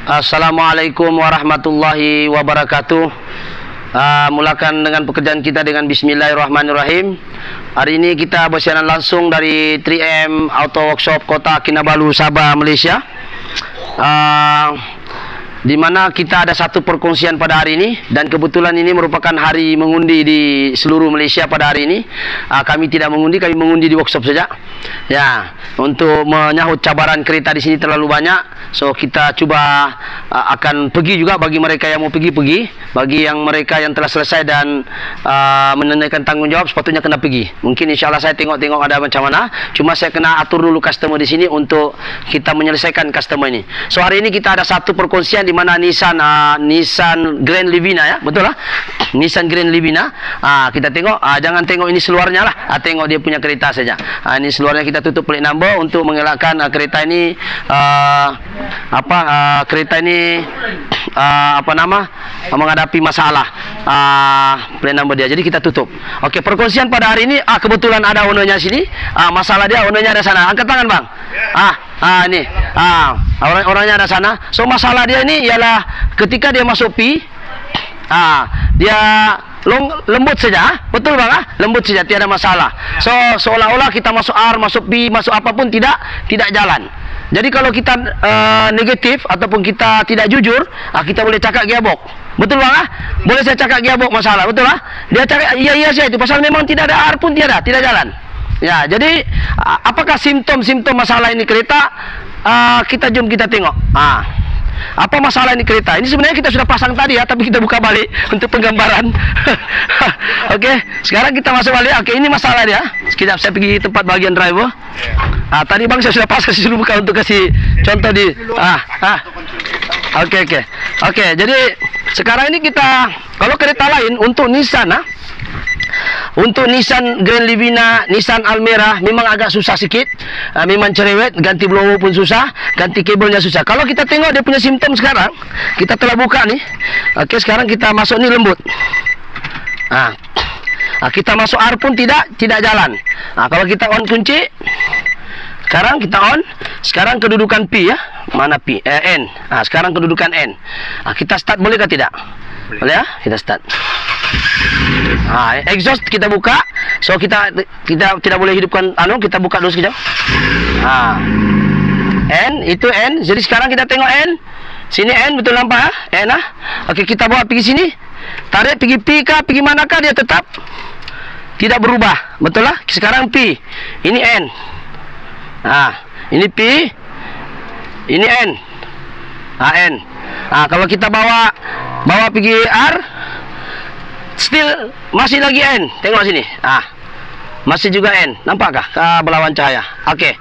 Assalamualaikum warahmatullahi wabarakatuh. Mulakan dengan pekerjaan kita dengan Bismillahirrahmanirrahim. Hari ini kita bersiaran langsung dari 3M Auto Workshop Kota Kinabalu, Sabah, Malaysia. Di mana kita ada satu perkongsian pada hari ini, dan kebetulan ini merupakan hari mengundi di seluruh Malaysia pada hari ini. Kami tidak mengundi, kami mengundi di workshop saja. Ya, untuk menyahut cabaran kereta di sini terlalu banyak, so kita cuba akan pergi juga. Bagi mereka yang mau pergi, bagi yang mereka yang telah selesai dan menunaikan tanggungjawab, sepatutnya kena pergi. Mungkin insyaAllah saya tengok-tengok ada macam mana. Cuma saya kena atur dulu customer di sini untuk kita menyelesaikan customer ini. So hari ini kita ada satu perkongsian di mana Nissan Grand Livina, ya, betul lah. Nissan Grand Livina. Kita tengok, jangan tengok ini seluarnya lah. Tengok dia punya kereta saja. Ini seluarnya kita tutup plate number untuk mengelakkan kereta ini menghadapi masalah plate number dia. Jadi kita tutup. Okey, perkongsian pada hari ini kebetulan ada ownernya sini. Masalah dia ownernya ada sana. Angkat tangan, bang. Ini. Orangnya ada sana. So masalah dia ini ialah ketika dia masuk P, dia lembut saja, betul bang? Lembut saja, tiada masalah. So seolah-olah kita masuk R, masuk P, masuk apapun tidak jalan. Jadi kalau kita negatif ataupun kita tidak jujur, kita boleh cakap gearbox. Betul bang? Boleh saya cakap gearbox masalah, betul lah? Dia cakap iya saya itu pasal memang tidak ada R pun tidak jalan. Ya, jadi apakah simptom-simptom masalah ini kereta? Jom kita tengok. Apa masalah ini kereta? Ini sebenarnya kita sudah pasang tadi, ya, tapi kita buka balik untuk penggambaran. Okey, sekarang kita masuk balik. Okey, ini masalah dia. Sekejap saya pergi tempat bagian driver. Tadi bang saya sudah pasang, saya suruh buka untuk kasih contoh di. Okey, jadi sekarang ini kita, kalau kereta lain untuk Nissan, untuk Nissan Grand Livina, Nissan Almera memang agak susah sikit. Memang cerewet, ganti blower pun susah, ganti kabelnya susah. Kalau kita tengok dia punya simptom sekarang, kita telah buka nih. Okey, sekarang kita masuk ni lembut. Kita masuk R pun tidak jalan. Kalau kita on kunci, sekarang kita on. Sekarang kedudukan P, ya. Mana P? N. Sekarang kedudukan N. Kita start boleh ke tidak? Boleh, ya? Kita start. Exhaust kita buka. So kita tidak boleh hidupkan kita buka dulu sekejap. N, itu N. Jadi sekarang kita tengok N. Sini N, betul nampak N. Okey, kita bawa pergi sini. Tarik pergi P kah, pergi manakah, dia tetap tidak berubah. Betul lah? Sekarang P. Ini N. Ini P. Ini N. N. Kalau kita bawa pergi R, still masih lagi N. Tengok sini. Masih juga N. Nampakkah berlawan cahaya? Okey.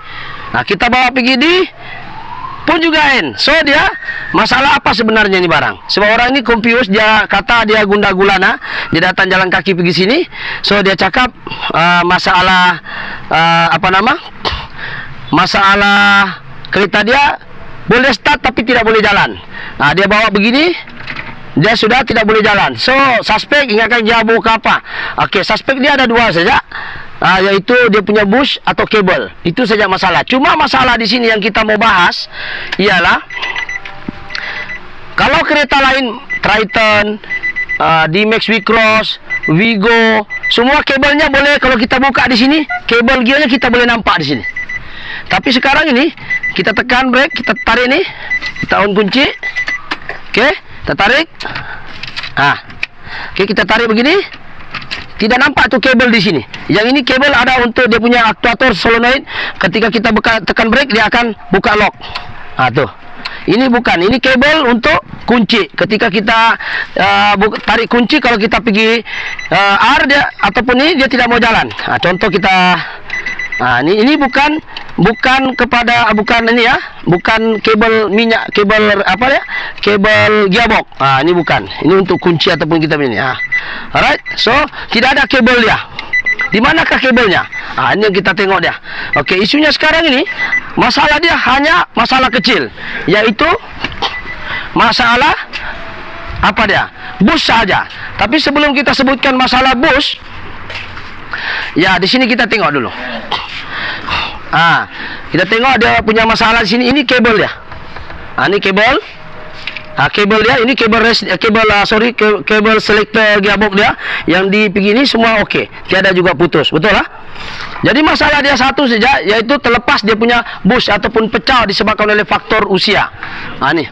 Kita bawa pergi D, pun juga N. So dia masalah apa sebenarnya ni barang? Sebab orang ni confused, dia kata dia gunda gulana, dia datang jalan kaki pergi sini. So dia cakap masalah masalah kereta dia boleh start tapi tidak boleh jalan. Dia bawa begini, dia sudah tidak boleh jalan. So suspek ingatkan dia buka apa? Okey, suspek dia ada dua saja, yaitu dia punya bush atau kabel. Itu saja masalah. Cuma masalah di sini yang kita mau bahas ialah kalau kereta lain, Triton, D-Max V-Cross, Vigo, semua kabelnya boleh. Kalau kita buka di sini, kabel gearnya kita boleh nampak di sini. Tapi sekarang ini kita tekan brake, kita tarik ni, kita on kunci. Okey, kita tarik. Okey, kita tarik begini. Tidak nampak tu kabel di sini. Yang ini kabel ada untuk dia punya aktuator solenoid. Ketika kita tekan brake, dia akan buka lock. Tuh. Ini bukan, ini kabel untuk kunci. Ketika kita tarik kunci, kalau kita pergi R dia ataupun ini dia tidak mau jalan. Contoh kita ini bukan ini, ya, bukan kabel minyak, kabel kabel gearbox. Ini bukan. Ini untuk kunci ataupun kita ini. Alright. So tidak ada kabel dia. Di manakah kabelnya? Ini yang kita tengok dia. Okey, isunya sekarang ini masalah dia hanya masalah kecil, yaitu masalah apa dia? Bush saja. Tapi sebelum kita sebutkan masalah bush, ya di sini kita tengok dulu. Kita tengok dia punya masalah di sini. Ini kabel dia. Ini kabel. kabel dia ini kabel selector gearbox dia yang di begini semua okey, tiada juga putus, betul lah. Jadi masalah dia satu saja, yaitu terlepas dia punya bush ataupun pecah disebabkan oleh faktor usia. Ni.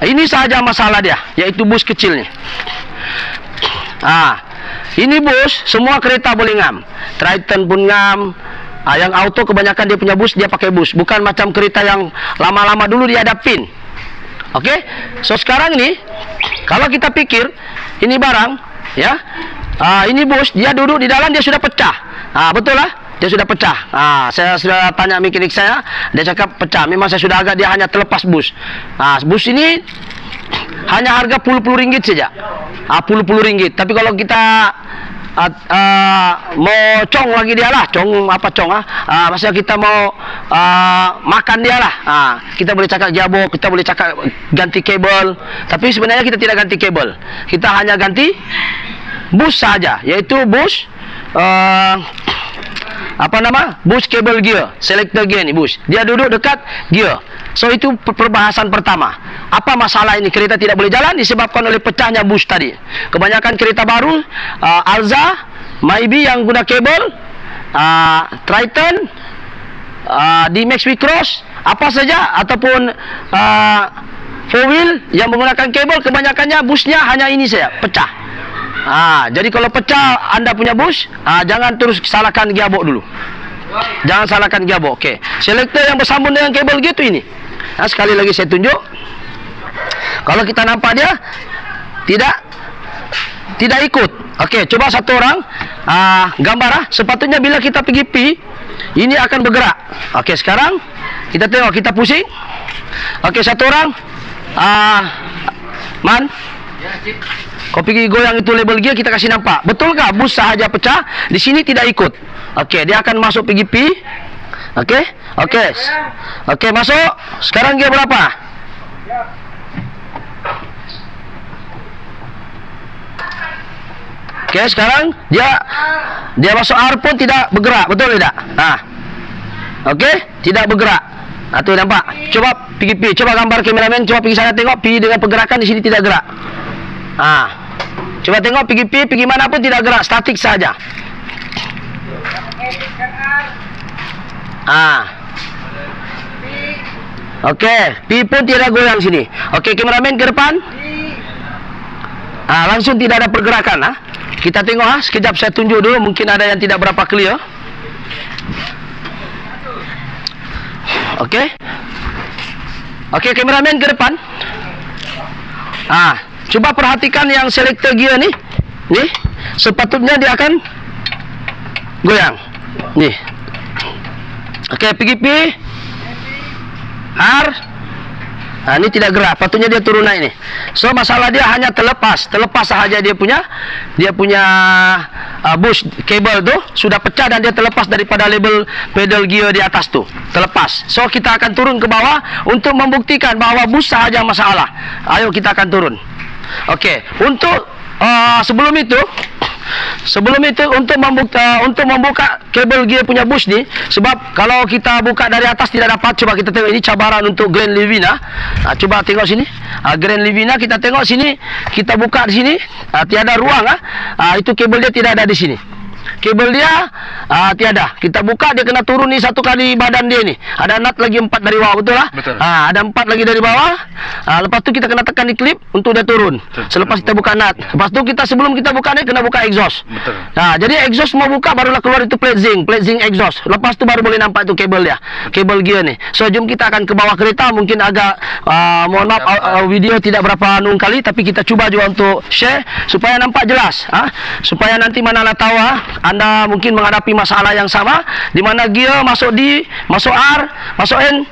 Ini sahaja masalah dia, yaitu bush kecil ni. Ini bush semua kereta boleh ngam. Triton pun ngam. Yang auto kebanyakan dia punya bush dia pakai bush, bukan macam kereta yang lama-lama dulu dia ada pin. Okey. So sekarang ni kalau kita pikir ini barang, ya. Ini bush dia duduk di dalam dia sudah pecah. Betul lah, dia sudah pecah. Saya sudah tanya mekanik saya, dia cakap pecah. Memang saya sudah agak dia hanya terlepas bush. Bush ini hanya harga puluh ringgit saja. Puluh ringgit. Tapi kalau kita mau cong lagi dia lah, maksudnya kita mau makan dia lah, kita boleh cakap gearbox, kita boleh cakap ganti kabel. Tapi sebenarnya kita tidak ganti kabel, kita hanya ganti bush saja, yaitu bush bush kabel gear, selector gear ni bush, dia duduk dekat gear. So itu perbahasan pertama. Apa masalah ini kereta tidak boleh jalan disebabkan oleh pecahnya bush tadi. Kebanyakan kereta baru Alza, Mybi yang guna kabel, Triton, D-Max V-Cross, apa saja ataupun 4-wheel yang menggunakan kabel, kebanyakannya bushnya hanya ini saja, pecah. Jadi kalau pecah anda punya bush, jangan terus salahkan gearbox dulu. Jangan salahkan gearbox. Okey. Selector yang bersambung dengan kabel gitu ini. Sekali lagi saya tunjuk. Kalau kita nampak dia tidak ikut. Okey, coba satu orang gambar sepatutnya bila kita pergi P, ini akan bergerak. Okey, sekarang kita tengok, kita pusing. Okey, satu orang Man, kau pergi goyang itu label gear, kita kasih nampak. Betulkah bush sahaja pecah, di sini tidak ikut? Okey, dia akan masuk pergi P. Okey. Okey, masuk. Sekarang gear berapa? Okey, sekarang dia masuk R pun tidak bergerak, betul tidak? Okey, tidak bergerak. Tu nampak. Coba pergi P, coba gambar kameramen, coba pergi sana tengok P dengan pergerakan di sini tidak gerak. Coba tengok pergi P, pergi mana pun tidak gerak, statik saja. Okey, P pun tidak goyang sini. Okey, kameramen ke depan. Langsung tidak ada pergerakan. Kita tengok sekejap, saya tunjuk dulu, mungkin ada yang tidak berapa clear. Okey. Okey, kameramen ke depan. Cuba perhatikan yang selector gear ni. Sepatutnya dia akan goyang. Ni. Okey, pergi P. R. Ini tidak gerak, patutnya dia turun naik ni. So masalah dia hanya terlepas sahaja dia punya bush kabel tu sudah pecah dan dia terlepas daripada label pedal gear di atas tu, terlepas. So kita akan turun ke bawah untuk membuktikan bahawa bush sahaja masalah. Ayo kita akan turun. Okey, untuk sebelum itu untuk membuka kabel gear punya bush ni, sebab kalau kita buka dari atas tidak dapat. Coba kita tengok, ini cabaran untuk Grand Livina. Coba tengok sini, Grand Livina, kita tengok sini, kita buka di sini, tiada ruang. Itu kabel dia tidak ada di sini. Kabel dia tiada. Kita buka, dia kena turun ni satu kali badan dia ni. Ada nut lagi 4 dari bawah, betul lah? Betul. Ada 4 lagi dari bawah. Lepas tu kita kena tekan di klip untuk dia turun. Selepas kita buka nut. Lepas tu sebelum kita buka ni kena buka exhaust. Betul. Jadi exhaust mau buka barulah keluar itu plate zinc exhaust. Lepas tu baru boleh nampak itu kabel dia, kabel gear ni. So jom kita akan ke bawah kereta. Mungkin agak mohon maaf video tidak berapa nung kali, tapi kita cuba juga untuk share supaya nampak jelas. Supaya nanti mana tahu anda mungkin menghadapi masalah yang sama, di mana gear masuk D, masuk R, masuk N,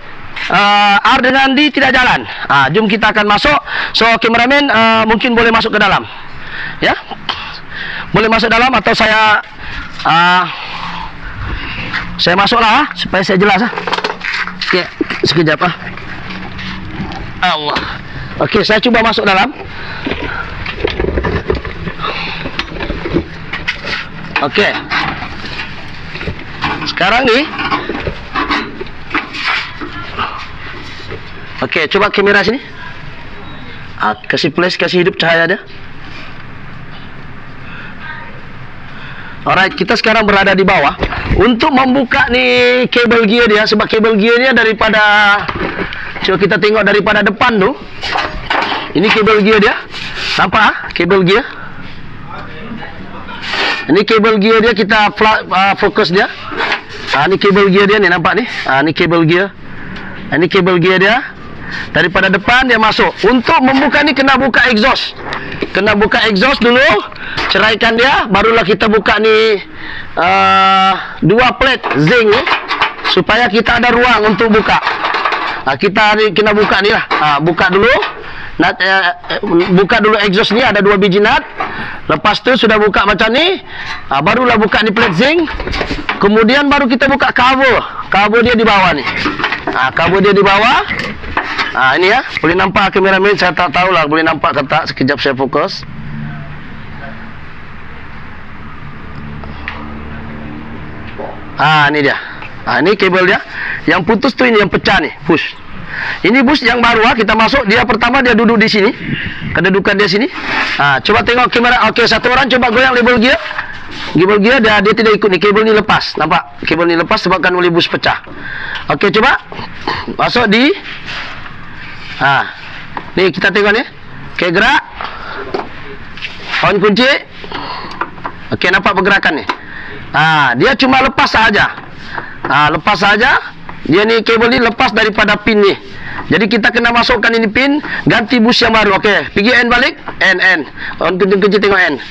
R dengan D tidak jalan. Jom kita akan masuk. So kameramen mungkin boleh masuk ke dalam, ya, boleh masuk dalam atau saya masuklah supaya saya jelas. Okey, sekejap Allah. Okey, saya cuba masuk dalam. Okey. Sekarang ni. Okey, coba kamera sini. Kasih flash, kasih hidup cahaya dia. Alright, kita sekarang berada di bawah untuk membuka nih kabel gear dia, sebab kabel gear dia daripada, coba kita tengok daripada depan tuh. Ini kabel gear dia. Nampak kabel gear? Ini kabel gear dia, kita fokus dia. Ini kabel gear dia nih, nampak nih. Ini kabel gear. Ini kabel gear dia. Daripada depan dia masuk. Untuk membuka ni kena buka exhaust. Kena buka exhaust dulu. Ceraikan dia, barulah kita buka ni dua plate zinc ni, supaya kita ada ruang untuk buka. Kita ni kena buka ni lah. Buka dulu. Buka dulu exhaust ni, ada 2 biji nut. Lepas tu sudah buka macam ni, barulah buka ni plate zinc. Kemudian baru kita buka cover dia di bawah ni. Cover dia di bawah. Ini ya, boleh nampak kameraman, saya tak tahulah boleh nampak ke tak. Sekejap saya fokus. Ini dia. Ini kabel dia. Yang putus tu ini, yang pecah ni, push. Ini bus yang baru kita masuk. Dia pertama dia duduk di sini. Kedudukan dia sini. Coba tengok kamera. Okey, satu orang coba goyang label gear. Label gear dia tidak ikut ni. Kabel ni lepas. Nampak? Kabel ni lepas sebabkan oleh bus pecah. Okey, coba masuk di. Ni kita tengok ni. Okey, gerak. On kunci. Okey, nampak pergerakan ni. Dia cuma lepas saja. Lepas saja. Dia ni kabel ni lepas daripada pin ni. Jadi kita kena masukkan ini pin, ganti bus yang baru. Okey, pergi N balik, N. On kunci tengok N.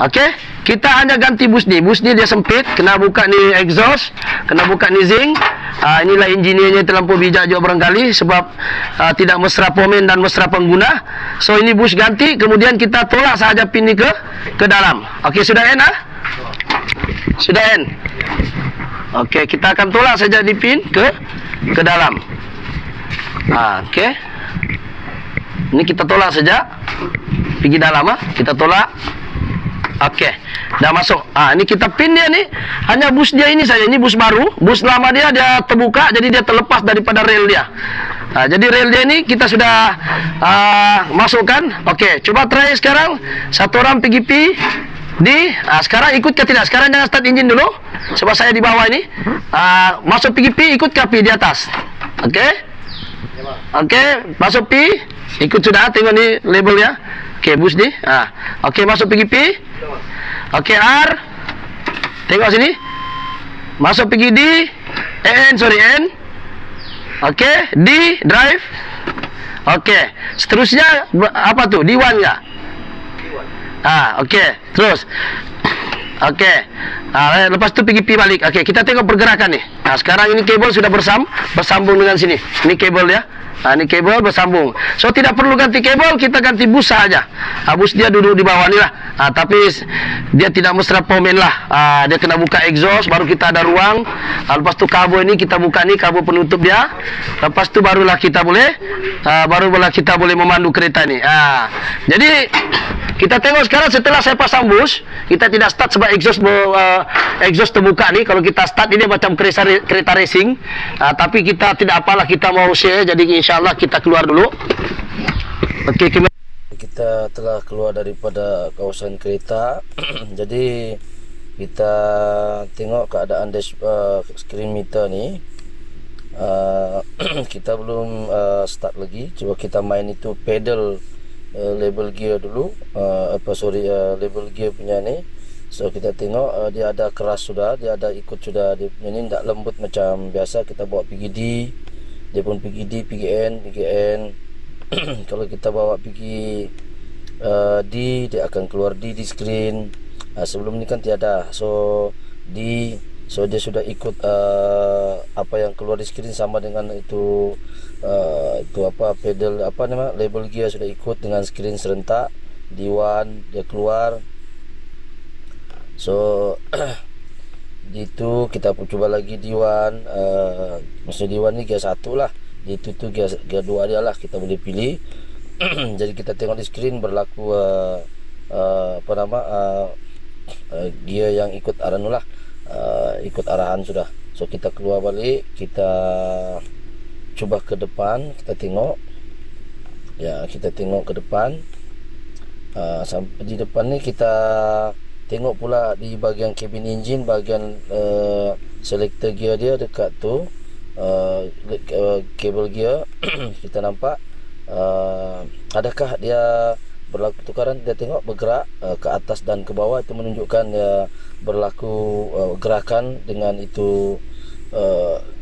Okey, kita hanya ganti bus ni. Bus ni dia sempit, kena buka ni exhaust, kena buka ni zinc. Inilah engineernya terlampau bijak juga barangkali, sebab tidak mesra pomen dan mesra pengguna. So ini bus ganti, kemudian kita tolak sahaja pin ni ke dalam. Okey, sudah N Sudah N. Okey, kita akan tolak saja di pin ke dalam. Okey. Ini kita tolak saja. Pergi dalam kita tolak. Okey, dah masuk. Ini kita pin dia ni, hanya bus dia ini saja. Ini bus baru. Bus lama dia terbuka, jadi dia terlepas daripada rel dia. Jadi rel dia ni kita sudah masukkan. Okey, coba try sekarang. Satu orang pergi sekarang ikut ke tidak? Sekarang jangan start engine dulu, sebab saya di bawah ini. Masuk pergi ikut ke P di atas. Okey. Okey, masuk P, ikut sudah. Tengok ni label ya. Okey, bus ni. Okey, masuk pergi P. Okey, R. Tengok sini. Masuk pergi D. N. Okey, D drive. Okey, seterusnya apa tu? D1 enggak? Okey, terus. Okey. Lepas tu pergi P balik. Okey, kita tengok pergerakan ni. Sekarang ini kabel sudah bersambung dengan sini. Ini kabel ya. Ini kabel bersambung. So tidak perlu ganti kabel, kita ganti bus saja. Bus dia duduk di bawah ni lah. Tapi dia tidak mesra pomen lah. Dia kena buka exhaust, baru kita ada ruang. Lepas tu kabel ini kita buka ni, kabel penutup dia. Lepas tu barulah kita boleh memandu kereta ni. Jadi kita tengok sekarang setelah saya pasang bus, kita tidak start sebab exhaust terbuka ni. Kalau kita start ini macam kereta racing. Tapi kita tidak apalah, kita mau share. Jadi insyaAllah kita keluar dulu. Okey, kita telah keluar daripada kawasan kereta. Jadi kita tengok keadaan screen meter ni. Kita belum start lagi. Coba kita main itu pedal label gear dulu. Label gear punya ni. So kita tengok dia ada keras sudah, dia ada ikut sudah. Dia punya ni tak lembut macam biasa. Kita bawa pergi D, dia pun pergi D, pergi N. Kalau kita bawa pergi D, dia akan keluar D di screen. Sebelum ni kan tiada. So D, so dia sudah ikut apa yang keluar di screen, sama dengan itu pedal label gear sudah ikut dengan screen serentak. D1 dia keluar. So itu kita pun cuba lagi D1. Maksudnya D1 ni gear 1 lah. D2 tu gear 2 dia lah, kita boleh pilih. Jadi kita tengok di screen berlaku gear yang ikut arahan lah. Ikut arahan sudah. So kita keluar balik, kita cuba ke depan, kita tengok. Ya, kita tengok ke depan. Sampai di depan ni kita tengok pula di bahagian cabin engine, bahagian selector gear dia dekat tu, kabel gear. Kita nampak adakah dia berlaku tukaran. Dia tengok bergerak ke atas dan ke bawah, itu menunjukkan dia berlaku gerakan dengan itu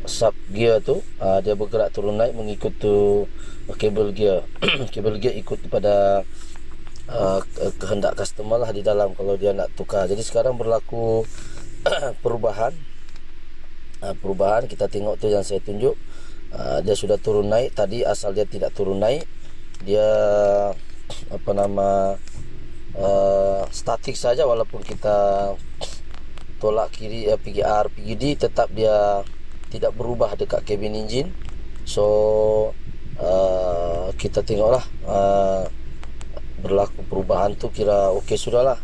sub gear tu. Dia bergerak turun naik mengikut tu kabel gear. Kabel gear ikut kepada kehendak customer lah di dalam kalau dia nak tukar. Jadi sekarang berlaku perubahan. Perubahan kita tengok tu yang saya tunjuk. Dia sudah turun naik. Tadi asal dia tidak turun naik, dia statik saja, walaupun kita tolak kiri, pergi R, pergi D, tetap dia tidak berubah dekat cabin engine. So kita tengoklah berlaku perubahan tu, kira okey sudahlah.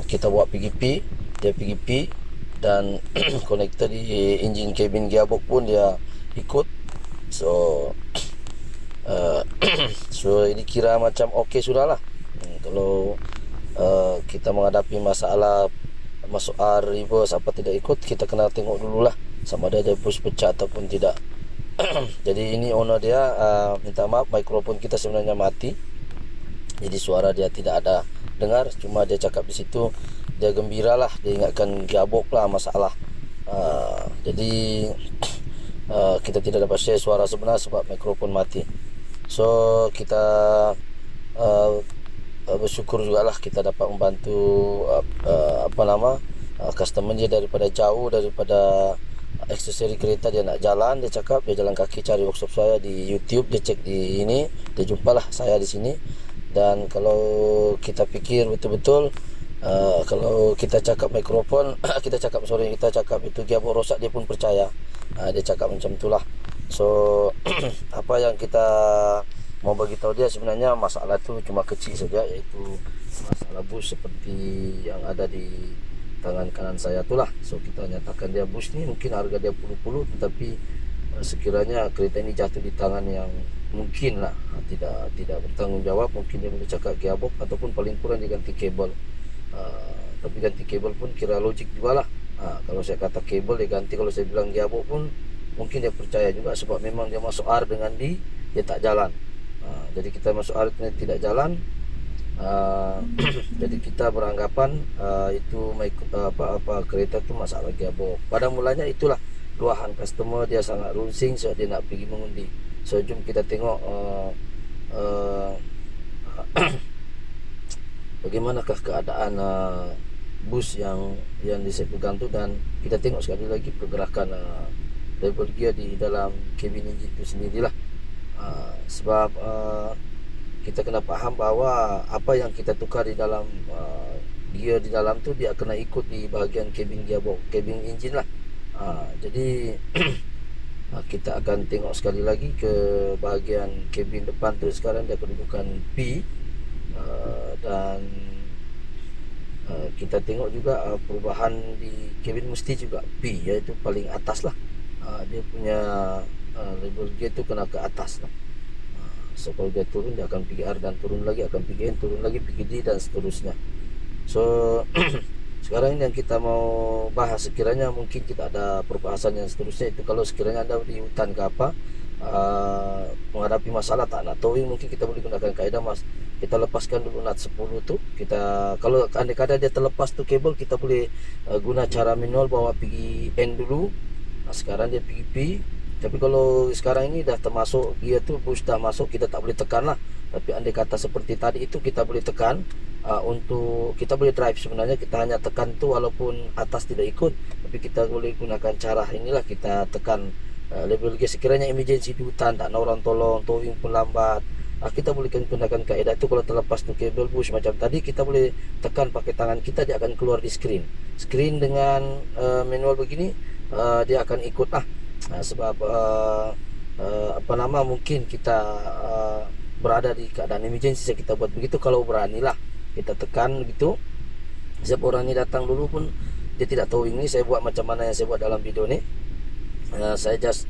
Kita buat PGP, dia PGP, dan konektor di engine cabin gearbox pun dia ikut. So so ini kira macam okey sudahlah. Kalau kita menghadapi masalah masuk R, reverse apa tidak ikut, kita kena tengok dululah sama ada push pecah ataupun tidak. Jadi ini owner dia minta maaf, mikrofon kita sebenarnya mati, jadi suara dia tidak ada dengar. Cuma dia cakap di situ dia gembira lah, dia ingatkan gearbox lah masalah. Jadi kita tidak dapat share suara sebenar sebab mikrofon mati. So kita bersyukur jugalah kita dapat membantu customer dia daripada jauh, daripada aksesori kereta dia nak jalan. Dia cakap dia jalan kaki cari workshop saya di YouTube, dia cek di ini, dia jumpalah saya di sini. Dan kalau kita fikir betul-betul, kalau kita cakap mikrofon, kita cakap itu gearbox rosak, dia pun percaya. Dia cakap macam itulah. So apa yang kita mau bagi tahu dia, sebenarnya masalah tu cuma kecil saja, iaitu masalah bus seperti yang ada di tangan kanan saya itulah. So kita nyatakan dia bus ni mungkin harga dia puluh-puluh, tetapi sekiranya kereta ini jatuh di tangan yang mungkin lah tidak bertanggung jawab, mungkin dia boleh cakap gearbox ataupun paling kurang dia ganti kabel. Tapi ganti kabel pun kira logik juga lah. Kalau saya kata kabel dia ganti, kalau saya bilang gearbox pun mungkin dia percaya juga, sebab memang dia masuk R dengan D dia tak jalan. Jadi kita masuk R tidak jalan. Jadi kita beranggapan itu kereta tu masalah gearbox. Pada mulanya itulah luahan customer, dia sangat runsing, so dia nak pergi mengundi. So jom kita tengok bagaimanakah keadaan bus yang disebutkan tu, dan kita tengok sekali lagi pergerakan level gear di dalam cabin engine itu sendirilah. Sebab kita kena faham bahawa apa yang kita tukar di dalam gear di dalam tu, dia kena ikut di bahagian cabin gearbox, cabin engine lah. Jadi kita akan tengok sekali lagi ke bahagian kabin depan tu. Sekarang dia kedudukan P, dan kita tengok juga perubahan di kabin mesti juga P, iaitu paling atas lah. Dia punya level gear tu kena ke atas lah. So kalau dia turun, dia akan pergi R, dan turun lagi akan pergi N, turun lagi pergi D, dan seterusnya. So sekarang ini yang kita mau bahas, sekiranya mungkin kita ada perbahasan yang seterusnya, itu kalau sekiranya anda di hutan ke apa, menghadapi masalah tak nak towing, mungkin kita boleh gunakan kaedah kita lepaskan dulu nut 10 tu. Kita kalau andai-kata dia terlepas tu kabel, kita boleh guna cara manual, bawa pergi N dulu. Sekarang dia pergi P. Tapi kalau sekarang ini dah termasuk gear tu, push dah masuk, kita tak boleh tekan lah. Tapi andai kata seperti tadi itu, kita boleh tekan. Untuk kita boleh drive, sebenarnya kita hanya tekan tu, walaupun atas tidak ikut, tapi kita boleh gunakan cara inilah, kita tekan level gear. Sekiranya emergency di hutan, tak ada orang tolong, towing pun lambat, kita boleh gunakan kaedah tu. Kalau terlepas tu kabel push macam tadi, kita boleh tekan pakai tangan kita, dia akan keluar di screen dengan manual begini. Dia akan ikut lah. Sebab mungkin kita berada di keadaan emergency, kita buat begitu. Kalau beranilah kita tekan begitu. Siapa orang ni datang dulu pun dia tidak towing ni, saya buat macam mana yang saya buat dalam video ni. Saya just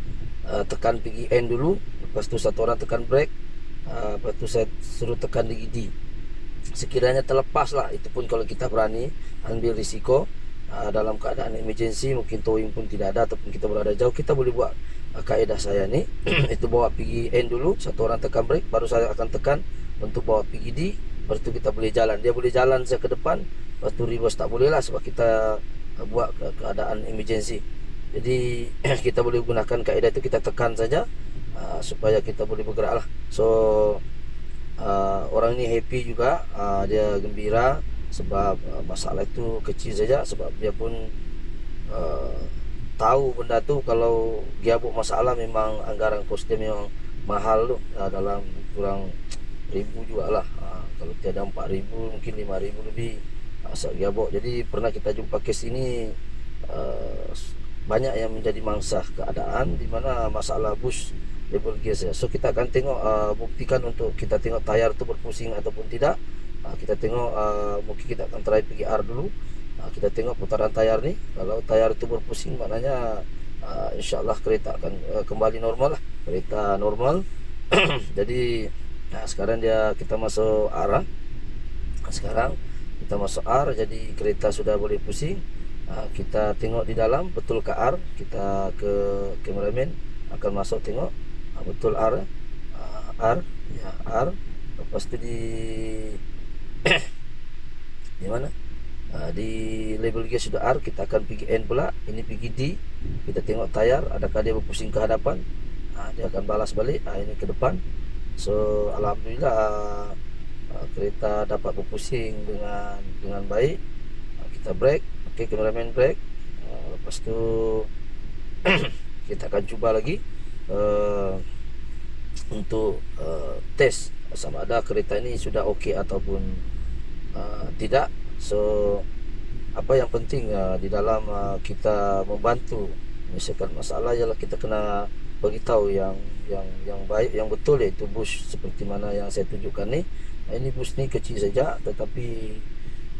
tekan pergi N dulu, lepas tu satu orang tekan brake, Lepas tu saya suruh tekan di sekiranya terlepas lah, itu pun kalau kita berani ambil risiko. Dalam keadaan emergency, mungkin towing pun tidak ada ataupun kita berada jauh, kita boleh buat kaedah saya ni itu bawa pergi end dulu, satu orang tekan brake, baru saya akan tekan untuk bawa pergi D. Lepas tu kita boleh jalan, dia boleh jalan saya ke depan, lepas tu reverse tak boleh lah sebab kita buat keadaan emergency. Jadi kita boleh gunakan kaedah itu, kita tekan saja supaya kita boleh bergerak lah. So orang ni happy juga, dia gembira sebab masalah itu kecil saja, sebab dia pun tahu benda tu. Kalau gearbox masalah memang anggaran kos dia memang mahal tu, dalam kurang ribu jugalah. Kalau tiada 4,000 mungkin 5,000 lebih asal gearbox. Jadi pernah kita jumpa kes ini, banyak yang menjadi mangsa keadaan di mana masalah bush label gear saja. So kita akan tengok, buktikan untuk kita tengok tayar tu berpusing ataupun tidak. Kita tengok, mungkin kita akan try pergi R dulu. Kita tengok putaran tayar ni. Kalau tayar itu berpusing, maknanya insyaAllah kereta akan kembali normal lah, kereta normal. Jadi sekarang kita masuk R. Sekarang kita masuk R, jadi kereta sudah boleh pusing. Kita tengok di dalam betul ke R. Kita ke kameraman akan masuk tengok betul R. R ya, R. Lepas tu di mana? Di label gear sudah R, kita akan pergi N pula. Ini pergi D. Kita tengok tayar, adakah dia berpusing ke hadapan. Dia akan balas balik. Ini ke depan. So alhamdulillah, kereta dapat berpusing dengan baik. Kita brake. Okey, kameraman brake. Lepas tu kita akan cuba lagi untuk test sama ada kereta ini sudah okey ataupun tidak. So apa yang penting di dalam kita membantu menyelesaikan masalah ialah kita kena beritahu yang baik, yang betul, iaitu bush seperti mana yang saya tunjukkan ni. Ini bush ni kecil saja, tetapi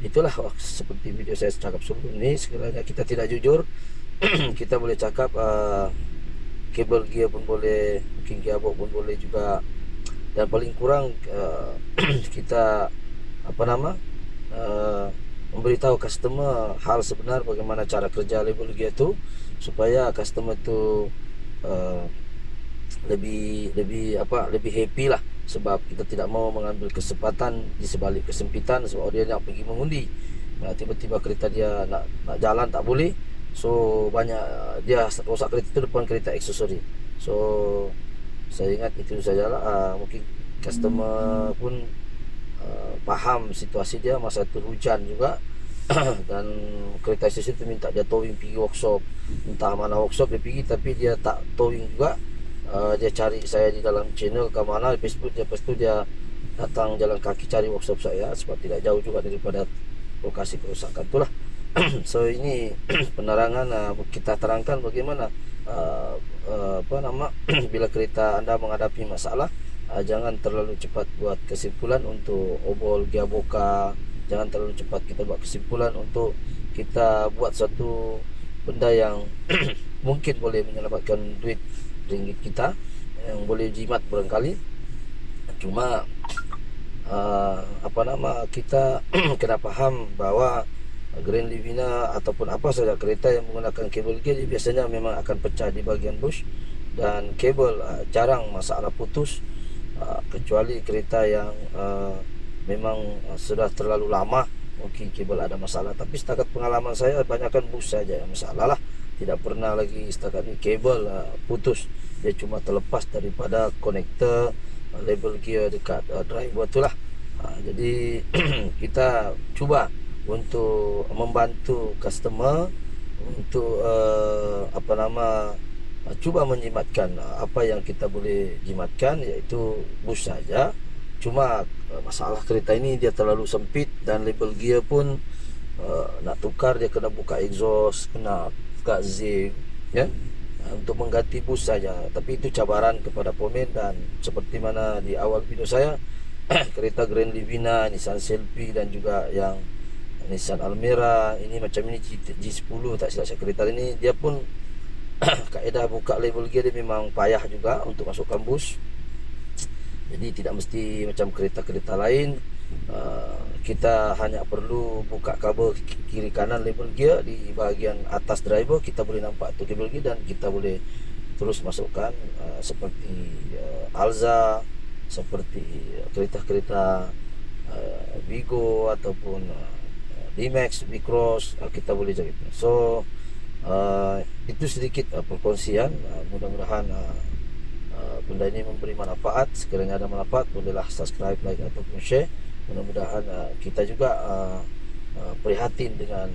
itulah seperti video saya cakap sebelum ni, sekiranya kita tidak jujur kita boleh cakap kabel gear pun boleh, mungkin gearbox pun boleh juga, dan paling kurang kita memberitahu customer hal sebenar bagaimana cara kerja label gear tu, supaya customer tu lebih happy lah. Sebab kita tidak mau mengambil kesempatan di sebalik kesempitan, sebab dia nak pergi mengundi, tiba-tiba kereta dia nak jalan tak boleh. So banyak dia rosak kereta itu depan kereta aksesori. So saya ingat itu sajalah. Mungkin customer pun faham situasi dia, masa itu hujan juga dan kereta aksesori itu minta dia towing pergi workshop, entah mana workshop dia pergi, tapi dia tak towing juga. Dia cari saya di dalam channel ke mana, Facebook dia, lepas tu dia datang jalan kaki cari workshop saya, sebab tidak jauh juga daripada lokasi kerosakan itulah. So ini penerangan, kita terangkan bagaimana bila kereta anda menghadapi masalah, jangan terlalu cepat buat kesimpulan untuk obol gearbox, jangan terlalu cepat kita buat kesimpulan untuk kita buat satu benda yang mungkin boleh menyelamatkan duit ringgit kita, yang boleh jimat barangkali. Cuma kita kena faham bahawa Grand Livina ataupun apa saja kereta yang menggunakan kabel gear biasanya memang akan pecah di bahagian bush, dan kabel jarang masalah putus, kecuali kereta yang memang sudah terlalu lama, mungkin kabel ada masalah. Tapi setakat pengalaman saya, banyakkan bush saja yang masalah lah. Tidak pernah lagi setakat ini kabel putus. Dia cuma terlepas daripada konektor label gear dekat driver tu lah. Jadi kita cuba untuk membantu customer untuk cuba menjimatkan apa yang kita boleh jimatkan, iaitu bush saja. Cuma masalah kereta ini dia terlalu sempit, dan label gear pun nak tukar dia kena buka exhaust, kena buka zinc ya, untuk mengganti bush saja. Tapi itu cabaran kepada pemain, dan seperti mana di awal video saya kereta Grand Livina, Nissan Selfie dan juga yang Nissan Almera ini macam ini, G10 tak silap saya, kereta ini dia pun kaedah buka label gear dia memang payah juga untuk masukkan bush. Jadi tidak mesti macam kereta-kereta lain. Kita hanya perlu buka kabel kiri kanan label gear di bahagian atas driver, kita boleh nampak tu kabel gear dan kita boleh terus masukkan seperti Alza, seperti kereta-kereta Vigo ataupun D-Max, V-Cross, kita boleh jahit. So itu sedikit perkongsian. Mudah-mudahan benda ini memberi manfaat. Sekiranya ada manfaat, bolehlah subscribe, like ataupun share. Mudah-mudahan kita juga prihatin dengan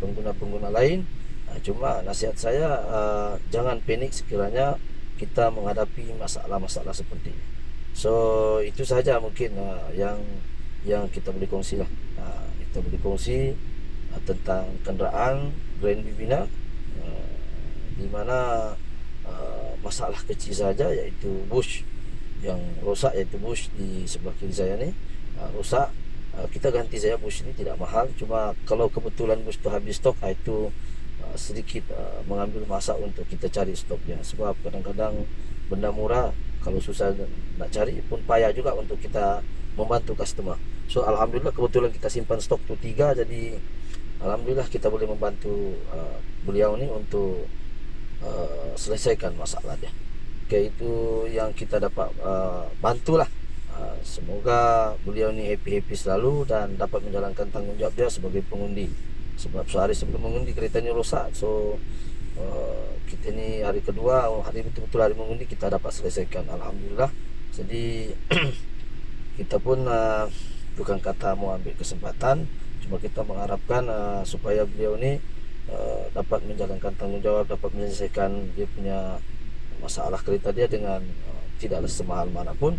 pengguna-pengguna lain. Cuma nasihat saya, jangan panik sekiranya kita menghadapi masalah-masalah seperti ini. So itu saja mungkin yang kita boleh kongsi lah. Kita boleh kongsi tentang kenderaan Grand Vivina, di mana masalah kecil saja, iaitu bush yang rosak, iaitu bush di sebelah kiri saya ni rosak. Kita ganti saja bush ni, tidak mahal. Cuma kalau kebetulan bush tu habis stok, itu sedikit mengambil masa untuk kita cari stoknya. Sebab kadang-kadang benda murah, kalau susah nak cari pun payah juga untuk kita membantu customer. So alhamdulillah kebetulan kita simpan stok tu 3, jadi alhamdulillah kita boleh membantu beliau ni untuk selesaikan masalah dia. Okay, itu yang kita dapat bantulah. Semoga beliau ni happy-happy selalu dan dapat menjalankan tanggungjawab dia sebagai pengundi. Sebab sehari sebelum mengundi kereta ni rosak. So kita ni hari kedua, hari betul-betul hari mengundi, kita dapat selesaikan, alhamdulillah. Jadi kita pun bukan kata mau ambil kesempatan, cuma kita mengharapkan supaya beliau ni dapat menjalankan tanggungjawab, dapat menyelesaikan dia punya masalah kereta dia dengan tidaklah semahal manapun.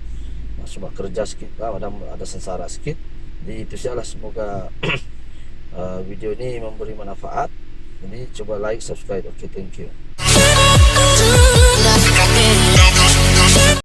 Sebab kerja sikit, ada sengsara sikit. Jadi itu sajalah, semoga video ini memberi manfaat. Jadi coba like, subscribe. Okay, thank you.